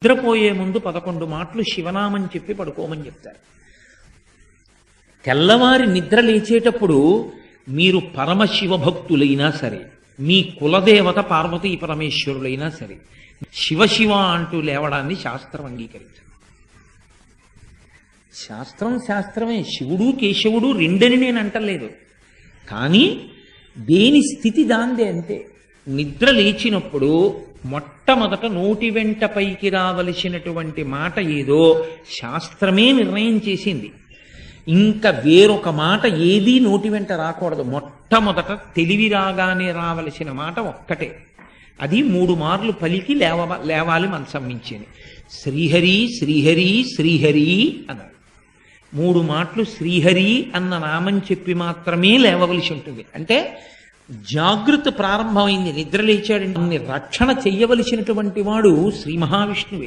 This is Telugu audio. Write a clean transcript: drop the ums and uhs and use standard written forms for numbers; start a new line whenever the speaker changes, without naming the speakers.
నిద్రపోయే ముందు 11 మాటలు శివనామం చెప్పి పడుకోమని చెప్తారు. తెల్లవారి నిద్ర లేచేటప్పుడు మీరు పరమశివ భక్తులైనా సరే, మీ కులదేవత పార్వతీ పరమేశ్వరులైనా సరే, శివ శివ అంటూ లేవడాన్ని శాస్త్రం అంగీకరించదు. శాస్త్రమే. శివుడు కేశవుడు రెండని నేను అంటలేదు, కానీ దేని స్థితి దాందే అంతే. నిద్ర లేచినప్పుడు మొట్టమొదట నోటి వెంట పైకి రావలసినటువంటి మాట ఏదో శాస్త్రమే నిర్ణయం చేసింది. ఇంకా వేరొక మాట ఏదీ నోటి వెంట రాకూడదు. మొట్టమొదట తెలివి రాగానే రావలసిన మాట ఒక్కటే, అది 3 మార్లు పలికి లేవాలి మనసం మించింది. శ్రీహరి శ్రీహరి శ్రీహరి అన్నారు. 3 మాటలు శ్రీహరి అన్న నామం చెప్పి మాత్రమే లేవవలసి ఉంటుంది. అంటే జాగృతి ప్రారంభమైంది. నిద్ర లేచాడంటే రక్షణ చెయ్యవలసినటువంటి వాడు శ్రీ మహావిష్ణువే.